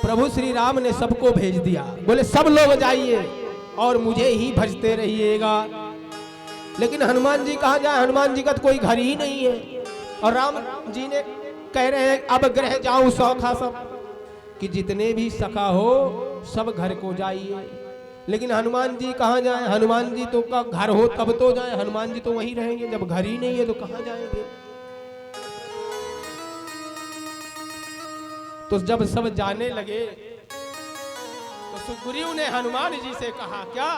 प्रभु श्री राम ने सबको भेज दिया, बोले सब लोग जाइए और मुझे ही भजते रहिएगा। लेकिन हनुमान जी कहाँ जाए, हनुमान जी का तो कोई घर ही नहीं है। और राम जी ने कह रहे हैं अब ग्रह जाऊं सौखा सब, कि जितने भी सखा हो सब घर को जाइए। लेकिन हनुमान जी कहाँ जाए, हनुमान जी तो का घर हो तब तो जाए, हनुमान जी तो वहीं रहेंगे, जब घर ही नहीं है तो कहाँ जाएंगे। तो जब सब जाने लगे तो सुग्रीव ने हनुमान जी से कहा क्या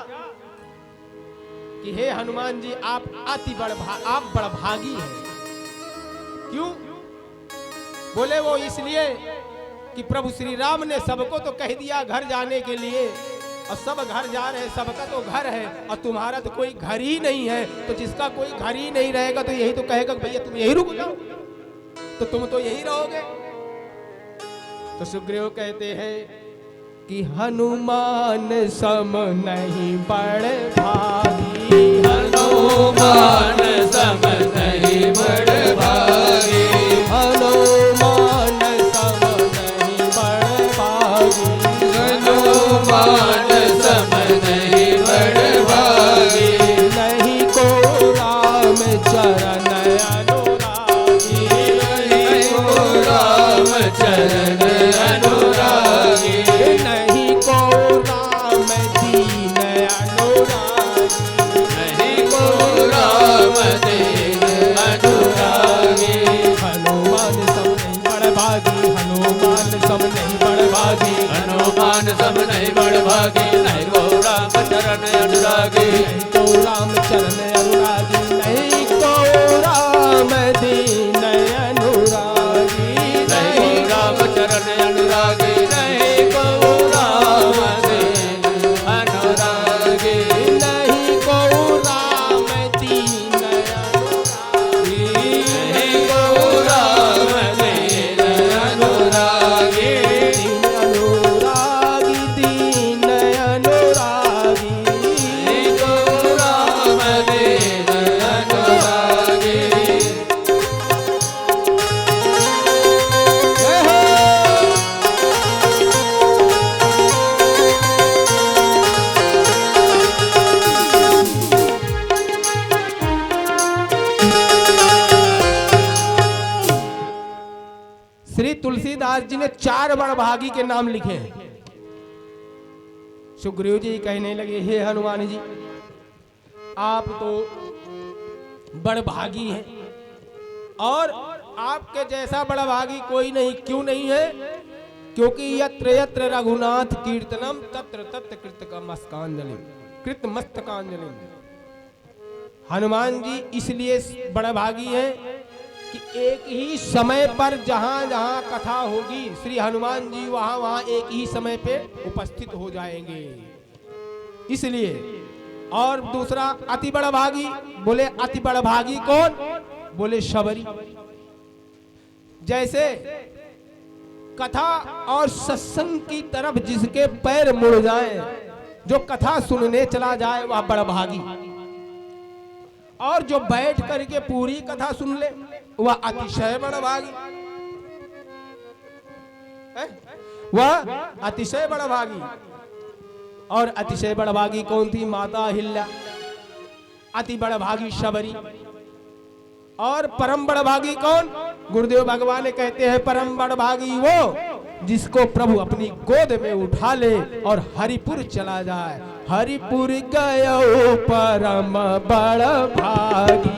कि हे हनुमान जी आप आप बड़ भागी हैं। क्यों? बोले वो इसलिए कि प्रभु श्री राम ने सबको तो कह दिया घर जाने के लिए, और सब घर जा रहे हैं, सबका तो घर है और तुम्हारा तो कोई घर ही नहीं है। तो जिसका कोई घर ही नहीं रहेगा तो यही तो कहेगा भैया तुम यही रुक जाओ, तो तुम तो यही रहोगे। तो सुग्रीव कहते हैं कि हनुमान सम नहीं बड़ भागी, हनुमान सम नहीं बड़ भागी, हनुमान सम नहीं बड़ भागी, हनुमान सम नहीं बड़ भागी, नहीं को राम चरण अनुरागी, नहीं को राम चरण अनुरागी, नहीं को राम दीन अनुरागी, नहीं को राम दीन अनुरागी। हनुमान सब नहीं बड़ भागी, हनुमान सब नहीं बड़ भागी, हनुमान सब नहीं बड़ भागी, नहीं को राम चरण अनुरागी, नहीं को राम चरण अनुरागी, नहीं को राम दीन अनुरागी, नहीं को राम चरण अनुरागी, नहीं को राम दीन अनुरागी, नहीं को राम दीन अनुरागी, नहीं को राम दीन अनुरागी, दीन अनुरागी, दीन अनुरागी। नहीं को राम दीन अनुरागी। जय हो। श्री तुलसीदास जी ने 4 बड़भागी के नाम लिखे हैं। सुग्रीव जी कहने लगे हे हनुमान जी आप तो बड़भागी हैं और आपके जैसा बड़भागी कोई नहीं। क्यों नहीं है? क्योंकि यत्र यत्र रघुनाथ कीर्तनम तत्र तत्र कृतमस्तकांजलि। हनुमान जी इसलिए बड़भागी हैं कि एक ही समय पर जहां जहां कथा होगी श्री हनुमान जी वहां वहां एक ही समय पे उपस्थित हो जाएंगे, इसलिए। और दूसरा अति बड़भागी, बोले अति बड़भागी कौन? बोले शबरी। जैसे कथा और सत्संग की तरफ जिसके पैर मुड़ जाएं, जो कथा सुनने चला जाए वह बड़भागी, और जो बैठ करके पूरी कथा सुन ले वह अतिशय बड़भागी है, वह अतिशय बड़भागी। और अतिशय बड़भागी कौन थी? माता अहिल्या। अति बड़भागी शबरी। और परम बड़भागी कौन? गुरुदेव भगवान कहते हैं परम बड़भागी वो जिसको प्रभु अपनी गोद में उठा ले और हरिपुर चला जाए। हरिपुर गयो परम बड़भागी,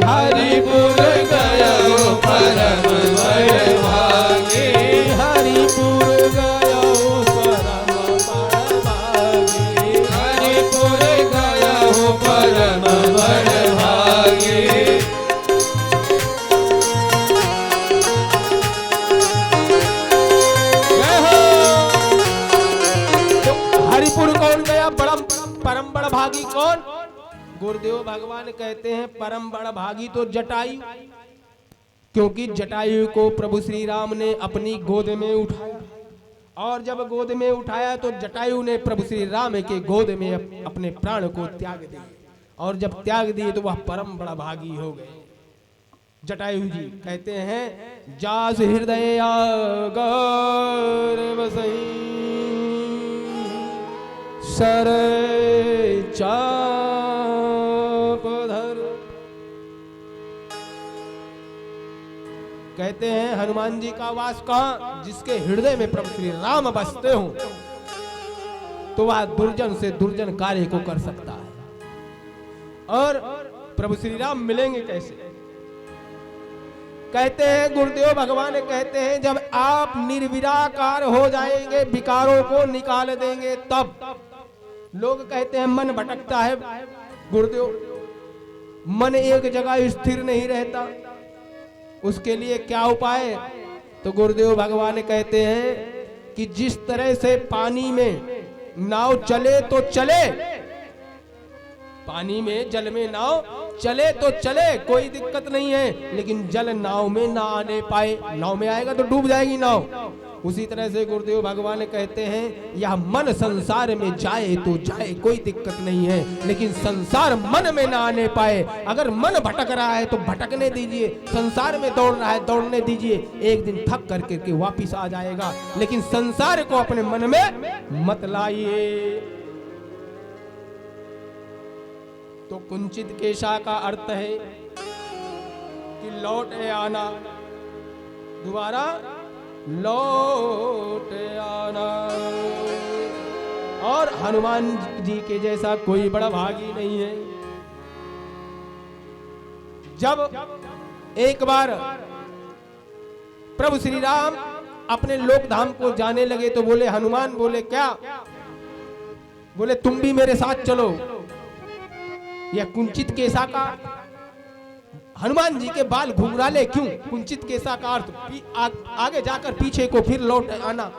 हरिपुर गयो परम बड़भागी, हरिपुर गयो परम बड़भागी, हरिपुर गयो परम बड़भागी। हरिपुर कौन गया? परम बड़भागी कौन? गुरुदेव भगवान कहते हैं परम बड़भागी तो जटायु, क्योंकि जटायु को प्रभु श्री राम ने अपनी गोद में उठाया, और जब गोद में उठाया तो जटायु ने प्रभु श्री राम के गोद में अपने प्राण को त्याग दिए, और जब त्याग दिए तो वह परम बड़भागी हो गए। जटायु जी कहते हैं जास हृदय गर्भ सही सर चाप धर। कहते हैं हनुमान जी का वास कहां? जिसके हृदय में प्रभु श्री राम बसते हो तो वह दुर्जन से दुर्जन कार्य को कर सकता है। और प्रभु श्री राम मिलेंगे कैसे? कहते हैं गुरुदेव भगवान कहते हैं जब आप निर्विराकार हो जाएंगे, विकारों को निकाल देंगे तब। लोग कहते हैं मन भटकता है गुरुदेव, मन एक जगह स्थिर नहीं रहता, उसके लिए क्या उपाय? तो गुरुदेव भगवान कहते हैं कि जिस तरह से पानी में नाव चले तो चले, पानी में जल में नाव चले तो चले, कोई दिक्कत नहीं है, लेकिन जल नाव में ना आने पाए, नाव में आएगा तो डूब जाएगी नाव। उसी तरह से गुरुदेव भगवान कहते हैं यह मन संसार में जाए तो जाए, कोई दिक्कत नहीं है, लेकिन संसार मन में ना आने पाए। अगर मन भटक रहा है तो भटकने दीजिए, संसार में दौड़ रहा है दौड़ने दीजिए, एक दिन थक करके वापिस आ जाएगा, लेकिन संसार को अपने मन में मत लाइए। तो कुंचित केशा का अर्थ है कि लौट आना, दोबारा लौट आना। और हनुमान जी के जैसा कोई बड़ा भागी नहीं है। जब एक बार प्रभु श्री राम अपने लोक धाम को जाने लगे तो बोले हनुमान, बोले क्या? बोले तुम भी मेरे साथ चलो। यह कुंचित केसा का, हनुमान जी के बाल घुंघराले क्यों? कुंचित केसा का अर्थ आगे जाकर पीछे को फिर लौट आना।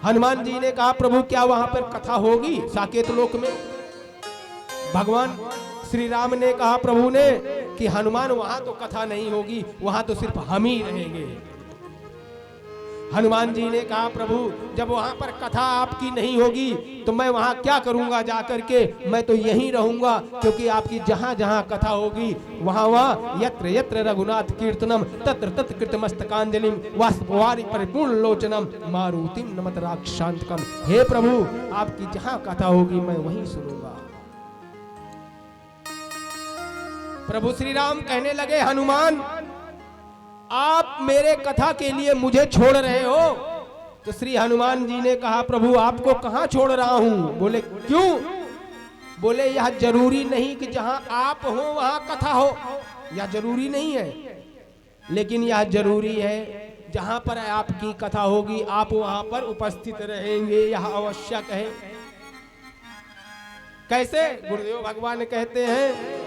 हनुमान जी ने कहा प्रभु क्या वहां पर कथा होगी साकेत लोक में? भगवान श्री राम ने कहा प्रभु ने कि हनुमान वहां तो कथा नहीं होगी, वहां तो सिर्फ हम ही रहेंगे। हनुमान जी ने कहा प्रभु जब वहां पर कथा आपकी नहीं होगी तो मैं वहां क्या करूंगा जाकर के, मैं तो यहीं रहूंगा, क्योंकि आपकी जहां जहां कथा होगी वहां वहां यत्र यत्र रघुनाथ कीर्तनम तत्र तत्र कृतमस्तकांजलिम वाष्पवारि परिपूर्ण लोचनम मारुतिम नमत राक्षांतकम। हे प्रभु आपकी जहां कथा होगी मैं वहीं सुनूंगा। प्रभु श्री राम कहने लगे हनुमान आप मेरे कथा के लिए मुझे छोड़ रहे हो? तो श्री हनुमान जी ने कहा प्रभु आपको कहां छोड़ रहा हूं? बोले क्यों? बोले यह जरूरी नहीं कि जहां आप हो वहां कथा हो, यह जरूरी नहीं है, लेकिन यह जरूरी है जहां पर आपकी कथा होगी आप वहां पर उपस्थित रहेंगे, यह आवश्यक है। कैसे? गुरुदेव भगवान कहते हैं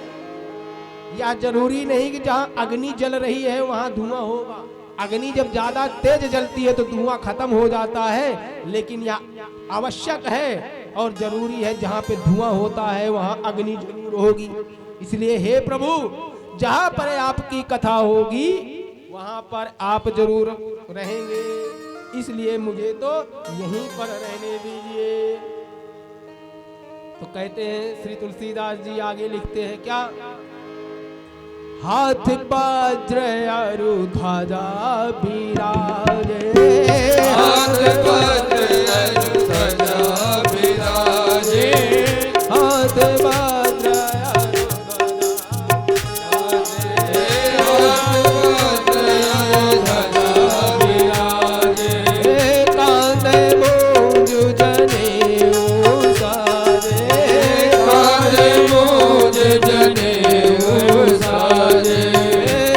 यह जरूरी नहीं कि जहां अग्नि जल रही है वहां धुआं होगा। अग्नि जब ज्यादा तेज जलती है तो धुआं खत्म हो जाता है, लेकिन यह आवश्यक है और जरूरी है जहां पे धुआं होता है वहां अग्नि जरूर होगी। इसलिए हे प्रभु जहां पर आपकी कथा होगी वहां पर आप जरूर रहेंगे, इसलिए मुझे तो यहीं पर रहने दीजिए। तो कहते हैं श्री तुलसीदास जी आगे लिखते हैं क्या? हाथ वज्र अरु ध्वजा बिराजे, हाथ वज्र अरु ध्वजा बिराजे, हाथ वज्र अरु ध्वजा बिराजे, कांधे मूंज जनेऊ साजे, कांधे मूंज जनेऊ साजे,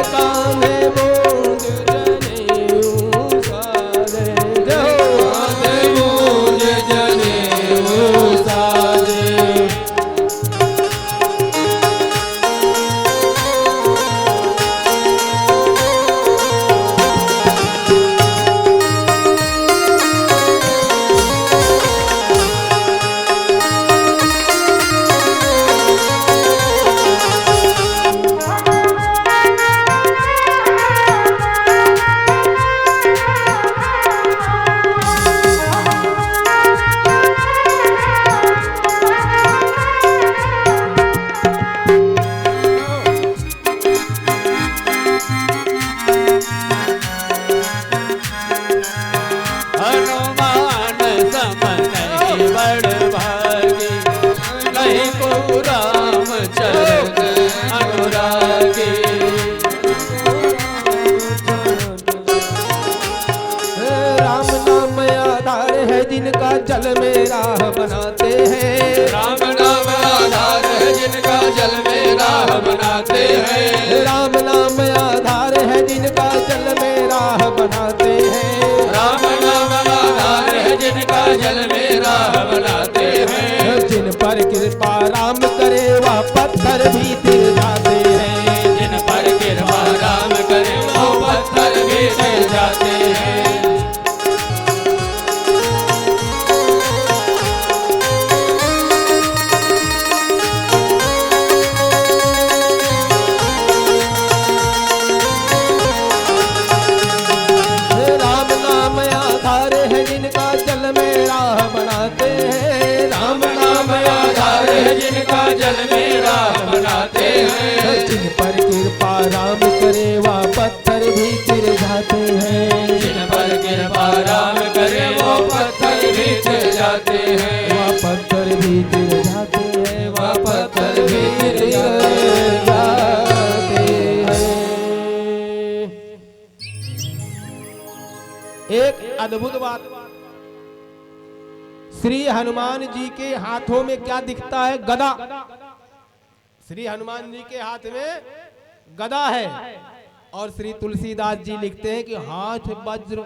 कांधे मूंज जनेऊ साजे। है जिनका जल में राह बनाते हैं। राम नाम आधार है जिनका जल में राह बनाते हैं। राम नाम आधार है जिनका जल में राह बनाते हैं। राम नाम आधार है जिनका जल में राह बनाते हैं। जिन पर कृपा राम करे वह पत्थर भी तिल जाते हैं। जिन पर कृपा राम करे वो पत्थर भी तिल जाते हैं। राम नाम आधार है जिनका जल में राह बनाते हैं। राम नाम आधार है जिनका जल में राह बनाते हैं। जिन पर कृपा राम करे वह पत्थर भी गिर जाते हैं। जिन पर कृपा राम करे वो पत्थर भी तिल जाते हैं। वह पत्थर भी गिर जाते हैं। वह पत्थर भी गिर जाते हैं। एक अद्भुत बात, श्री हनुमान जी के हाथों में क्या दिखता है? गदा। श्री हनुमान जी के हाथ में गदा है और श्री तुलसीदास जी लिखते हैं कि हाथ वज्र।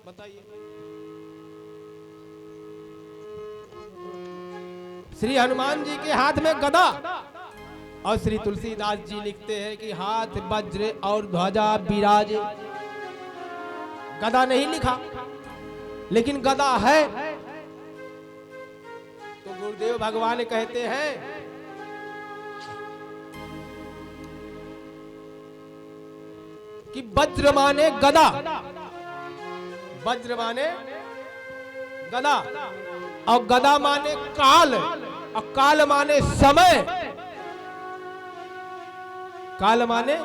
बताइए, श्री हनुमान जी के हाथ में गदा और श्री तुलसीदास जी लिखते हैं कि हाथ वज्र और ध्वजा विराजे। गदा नहीं लिखा, लेकिन गदा है। तो गुरुदेव भगवान कहते हैं कि वज्र माने गदा, वज्र माने गदा, और गदा माने काल, और काल माने समय, काल माने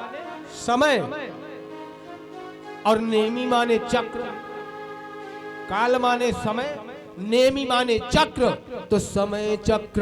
समय, और नेमी माने चक्र। काल माने समय, नेमी माने चक्र। तो समय चक्र